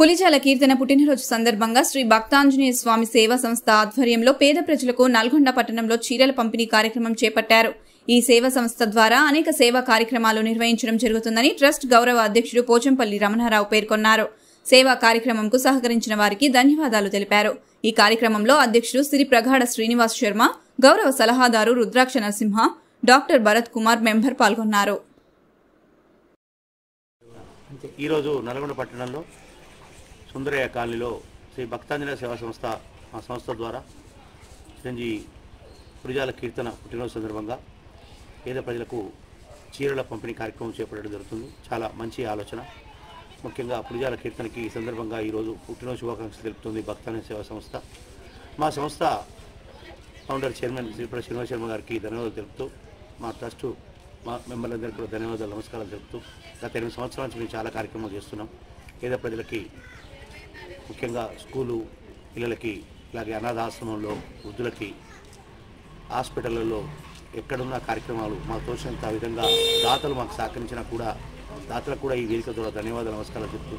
పులిచాల కీర్తన పుట్టినరోజు సందర్భంగా శ్రీ భక్తాంజనేయ స్వామి సేవా సంస్థ ఆధ్వర్యంలో పేద ప్రజలకు నల్గొండ పట్టణంలో చీరల పంపిణీ కార్యక్రమం చేపట్టారు. ఈ సేవా సంస్థ ద్వారా అనేక సేవా కార్యక్రమాలు నిర్వహించడం జరుగుతుందని ట్రస్ట్ గౌరవ అధ్యక్షుడు పోచంపల్లి రమణారావు పేర్కొన్నారు. సేవా కార్యక్రమంకు సహకరించిన వారికి ధన్యవాదాలు తెలిపారు. ఈ కార్యక్రమంలో అధ్యక్షుడు శ్రీ ప్రగాఢ శ్రీనివాస్ శర్మ, గౌరవ సలహాదారు రుద్రాక్ష నరసింహ, డాక్టర్ భరత్ కుమార్ మెంబర్ పాల్గొన్నారు. ఈరోజు నల్గొండ పట్టణంలో సుందరయ్య కాలనీలో శ్రీ భక్తాంజనేయ సేవా సంస్థ ఆ సంస్థ ద్వారా శ్రీ పులిచాల కీర్తన పుట్టినరోజు సందర్భంగా పేద ప్రజలకు చీరల పంపిణీ కార్యక్రమం చేపట్టడం జరుగుతుంది. చాలా మంచి ఆలోచన. ముఖ్యంగా పులిచాల కీర్తనకి ఈ సందర్భంగా ఈరోజు పుట్టినరోజు శుభాకాంక్షలు తెలుపుతుంది భక్తాంజనేయ సేవా సంస్థ. మా సంస్థ ఫౌండర్ చైర్మన్ శ్రీ శ్రీనివాస్ శర్మ గారికి ధన్యవాదాలు తెలుపుతూ, మా ట్రస్టు మా మెంబర్లందరికీ కూడా ధన్యవాదాలు నమస్కారాలు తెలుపుతూ, గత 8 సంవత్సరాల నుంచి మేము చాలా కార్యక్రమాలు చేస్తున్నాం. పేద ప్రజలకి ముఖ్యంగా స్కూలు పిల్లలకి, ఇలాగే అనాథాశ్రమంలో వృద్ధులకి, హాస్పిటళ్లలో ఎక్కడున్న కార్యక్రమాలు మాకు తోచినంత విధంగా దాతలు మాకు సహకరించినా కూడా దాతలకు కూడా ఈ వేదిక ద్వారా ధన్యవాదాలు నమస్కారాలు చెప్తూ,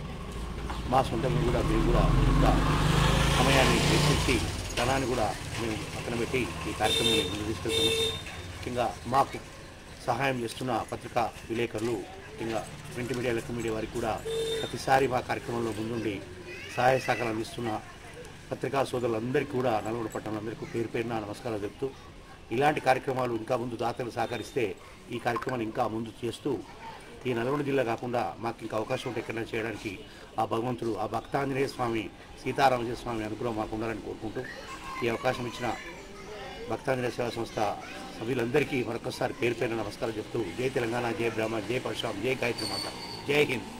మా సొంతంగా కూడా మేము కూడా ఇంకా సమయాన్ని వెచ్చించి ధనాన్ని కూడా మేము పక్కన పెట్టి ఈ కార్యక్రమాన్ని ముందు తీసుకెళ్తున్నాం. ముఖ్యంగా మాకు సహాయం చేస్తున్న పత్రికా విలేకరులు, ముఖ్యంగా ప్రింట్ మీడియా, ఎలక్ట్రిక్ మీడియా వారికి కూడా ప్రతిసారి మా కార్యక్రమంలో ముందుండి సహాయ సహకారాలు అందిస్తున్న పత్రికా సోదరులందరికీ కూడా నల్గొండ పట్టణంలో పేరు పేరున నమస్కారాలు చెప్తూ, ఇలాంటి కార్యక్రమాలు ఇంకా ముందు దాతలు సహకరిస్తే ఈ కార్యక్రమాన్ని ఇంకా ముందు చేస్తూ ఈ నల్గొండ జిల్లా కాకుండా మాకు ఇంకా అవకాశం ఉంటే ఎక్కడైనా చేయడానికి ఆ భగవంతుడు, ఆ భక్తాంజనేయ స్వామి, సీతారామజయ స్వామి అనుగ్రహం మాకు ఉండాలని కోరుకుంటూ, ఈ అవకాశం ఇచ్చిన భక్తాంజనేయ సేవా సంస్థ సభ్యులందరికీ మరొకసారి పేరు పేరున నమస్కారం చెప్తూ, జై తెలంగాణ, జై బ్రాహ్మణ, జై పరశురామ్, జై గాయత్రి మాత, జై హింద్.